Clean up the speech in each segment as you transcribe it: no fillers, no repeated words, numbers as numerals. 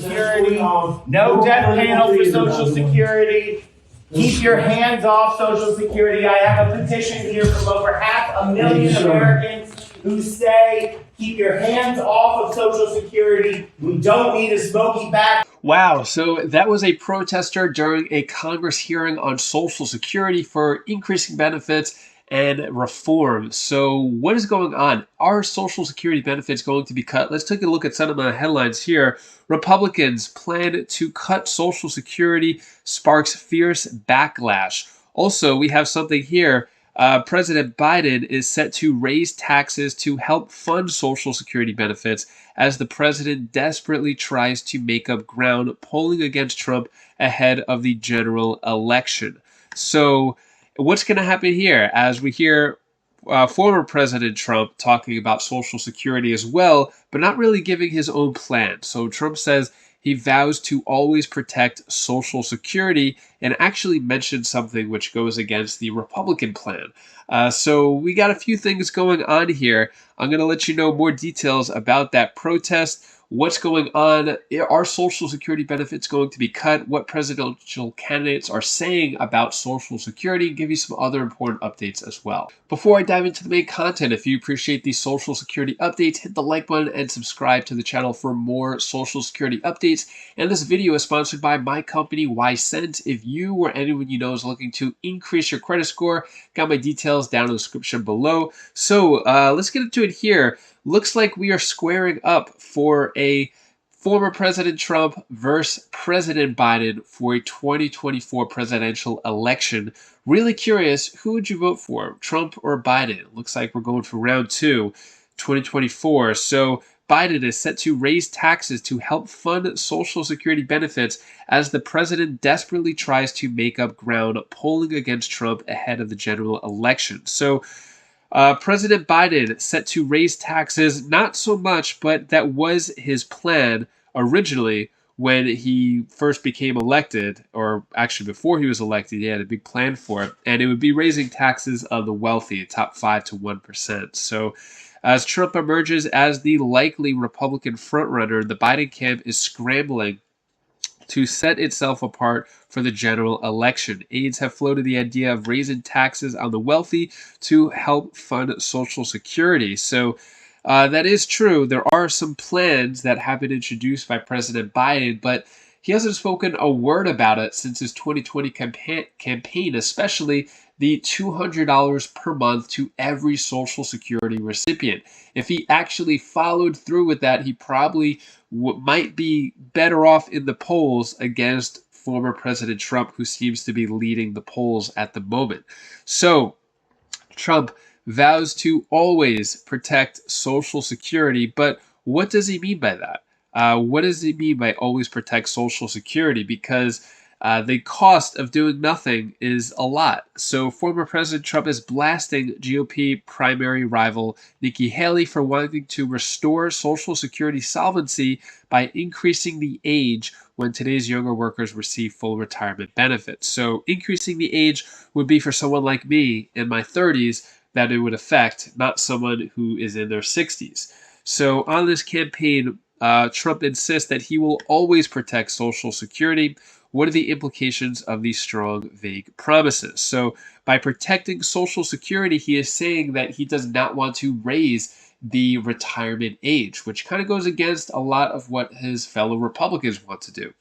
Security, no death panel for Social Security. Keep your hands off Social Security. I have a petition here from over 500,000 Americans who say, keep your hands off of Social Security. We don't need a smoky back. Wow, so that was a protester during a Congress hearing on Social Security for increasing benefits and reform. So what is going on? Are Social Security benefits going to be cut? Let's take a look at some of the headlines here. Republicans plan to cut Social Security, sparks fierce backlash. Also, we have something here. President Biden is set to raise taxes to help fund Social Security benefits as the president desperately tries to make up ground polling against Trump ahead of the general election. So, what's going to happen here as we hear former President Trump talking about Social Security as well, but not really giving his own plan? So, Trump says he vows to always protect Social Security and actually mentioned something which goes against the Republican plan. So we got a few things going on here. I'm going to let you know more details about that protest. What's going on? Are Social Security benefits going to be cut? What presidential candidates are saying about Social Security? Give you some other important updates as well. Before I dive into the main content, if you appreciate these Social Security updates, hit the like button and subscribe to the channel for more Social Security updates. And this video is sponsored by my company, YCent. If you or anyone you know is looking to increase your credit score, got my details down in the description below. So let's get into it here. Looks like we are squaring up for a former President Trump versus President Biden for a 2024 presidential election. Really curious, who would you vote for, Trump or Biden? Looks like we're going for round 2, 2024. So Biden is set to raise taxes to help fund Social Security benefits as the president desperately tries to make up ground polling against Trump ahead of the general election. So President Biden set to raise taxes, not so much, but that was his plan originally when he first became elected, or actually before he was elected, he had a big plan for it, and it would be raising taxes on the wealthy, top 5 to 1%. So as Trump emerges as the likely Republican frontrunner, the Biden camp is scrambling to set itself apart for the general election. Aides have floated the idea of raising taxes on the wealthy to help fund Social Security. So that is true. There are some plans that have been introduced by President Biden, but he hasn't spoken a word about it since his 2020 campaign, especially the $200 per month to every Social Security recipient. If he actually followed through with that, he probably might be better off in the polls against former President Trump, who seems to be leading the polls at the moment. So Trump vows to always protect Social Security, but what does he mean by that? What does he mean by always protect Social Security? Because the cost of doing nothing is a lot. So former President Trump is blasting GOP primary rival Nikki Haley for wanting to restore Social Security solvency by increasing the age when today's younger workers receive full retirement benefits. So increasing the age would be for someone like me in my 30s that it would affect, not someone who is in their 60s. So on this campaign, Trump insists that he will always protect Social Security. What are the implications of these strong, vague promises? So by protecting Social Security, he is saying that he does not want to raise the retirement age, which kind of goes against a lot of what his fellow Republicans want to do.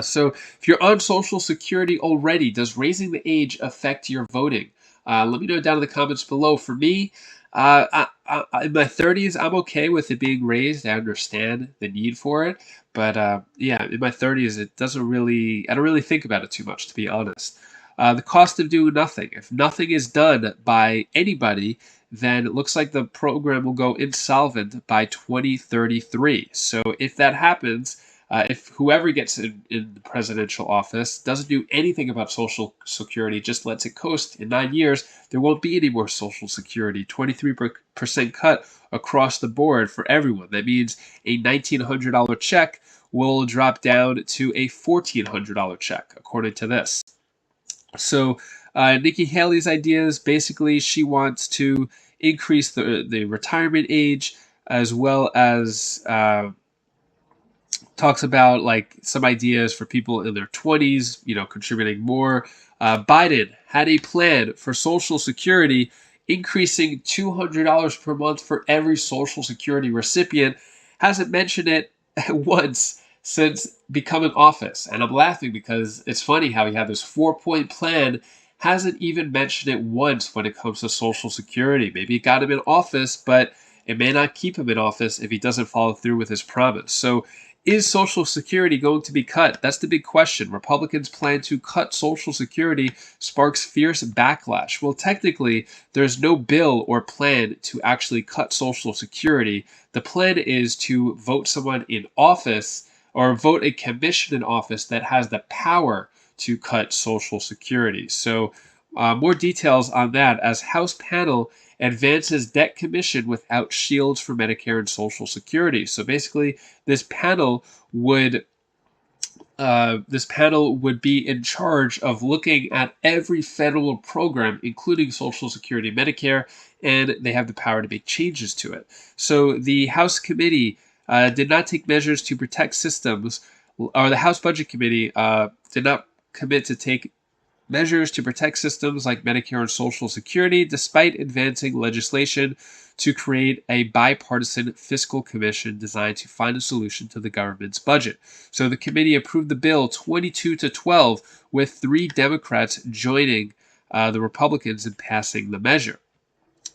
So if you're on Social Security already, does raising the age affect your voting? Let me know down in the comments below. For me, in my 30s, I'm okay with it being raised. I understand the need for it. But yeah, in my 30s, I don't really think about it too much, to be honest. The cost of doing nothing. If nothing is done by anybody, then it looks like the program will go insolvent by 2033. So if that happens, if whoever gets in the presidential office doesn't do anything about Social Security, just lets it coast in 9 years, there won't be any more Social Security. 23% cut across the board for everyone. That means a $1,900 check will drop down to a $1,400 check, according to this. So Nikki Haley's ideas, basically she wants to increase the retirement age as well as talks about like some ideas for people in their 20s, contributing more. Biden had a plan for Social Security, increasing $200 per month for every Social Security recipient. Hasn't mentioned it once since becoming office. And I'm laughing because it's funny how he had this 4-point plan, hasn't even mentioned it once when it comes to Social Security. Maybe it got him in office, but it may not keep him in office if he doesn't follow through with his promise. So is Social Security going to be cut? That's the big question. Republicans plan to cut Social Security, sparks fierce backlash. Well, technically, there's no bill or plan to actually cut Social Security. The plan is to vote someone in office or vote a commission in office that has the power to cut Social Security. So more details on that as House panel advances debt commission without shields for Medicare and Social Security. So basically, this panel would be in charge of looking at every federal program, including Social Security and Medicare, and they have the power to make changes to it. So the House committee did not take measures to protect systems, or the House Budget Committee did not commit to take measures to protect systems like Medicare and Social Security, despite advancing legislation to create a bipartisan fiscal commission designed to find a solution to the government's budget. So the committee approved the bill 22-12, with 3 Democrats joining the Republicans in passing the measure.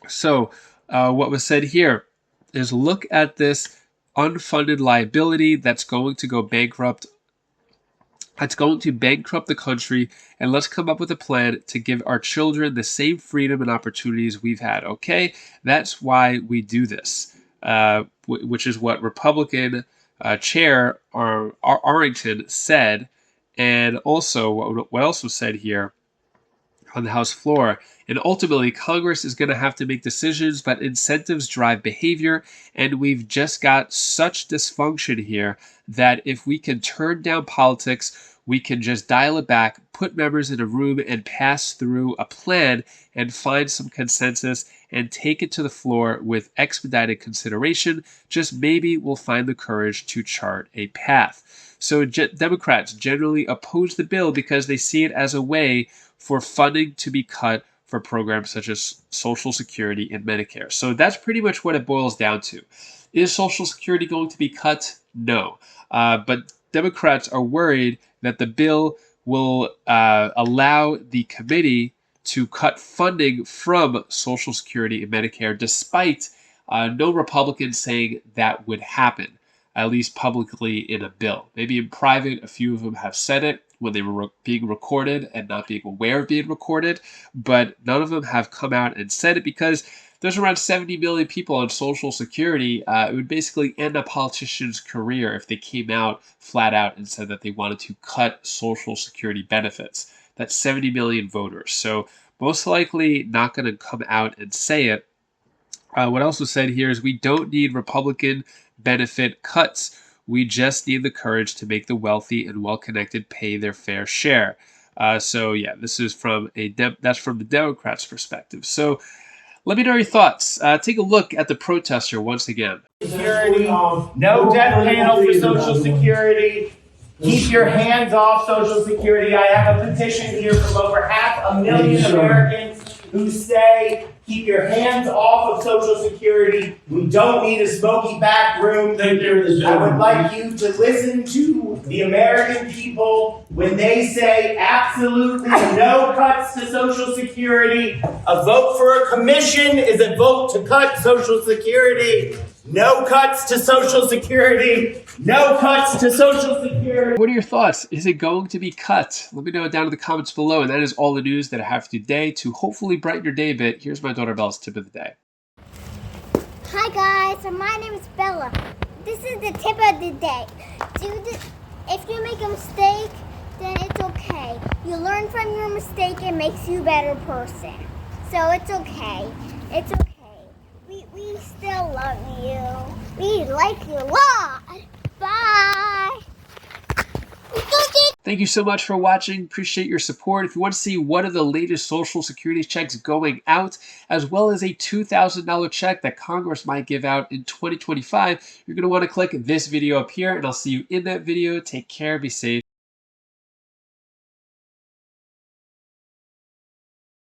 So what was said here is look at this unfunded liability that's going to go bankrupt. It's going to bankrupt the country, and let's come up with a plan to give our children the same freedom and opportunities we've had. Okay, that's why we do this, which is what Republican Chair Arrington said, and also what else was said here on the House floor. And ultimately, Congress is going to have to make decisions, but incentives drive behavior, and we've just got such dysfunction here that if we can turn down politics, we can just dial it back, put members in a room, and pass through a plan and find some consensus and take it to the floor with expedited consideration. Just maybe we'll find the courage to chart a path. So Democrats generally oppose the bill because they see it as a way for funding to be cut for programs such as Social Security and Medicare. So that's pretty much what it boils down to. Is Social Security going to be cut? No. But Democrats are worried that the bill will allow the committee to cut funding from Social Security and Medicare, despite no Republicans saying that would happen, at least publicly in a bill. Maybe in private, a few of them have said it when they were being recorded and not being aware of being recorded, but none of them have come out and said it because there's around 70 million people on Social Security. It would basically end a politician's career if they came out flat out and said that they wanted to cut Social Security benefits. That's 70 million voters. So most likely not going to come out and say it. What else was said here is we don't need Republican benefit cuts. We just need the courage to make the wealthy and well-connected pay their fair share. So yeah, this is from that's from the Democrats' perspective. So let me know your thoughts. Take a look at the protester once again. Security, no death panel for Social Security. Keep your hands off Social Security. I have a petition here from over 500,000 Americans who say, keep your hands off of Social Security. We don't need a smoky back room. I would like you to listen to the American people when they say absolutely no cuts to Social Security. A vote for a commission is a vote to cut Social Security. No cuts to Social Security. No cuts to Social Security. What are your thoughts? Is it going to be cut? Let me know down in the comments below. And that is all the news that I have for today to hopefully brighten your day a bit. Here's my daughter Bella's tip of the day. Hi guys, my name is Bella. This is the tip of the day. If you make a mistake, then it's okay. You learn from your mistake, it makes you a better person. So it's okay. It's okay. We still love you. We like you a lot. Bye. Thank you so much for watching. Appreciate your support. If you want to see one of the latest Social Security checks going out, as well as a $2,000 check that Congress might give out in 2025, you're going to want to click this video up here, and I'll see you in that video. Take care. Be safe.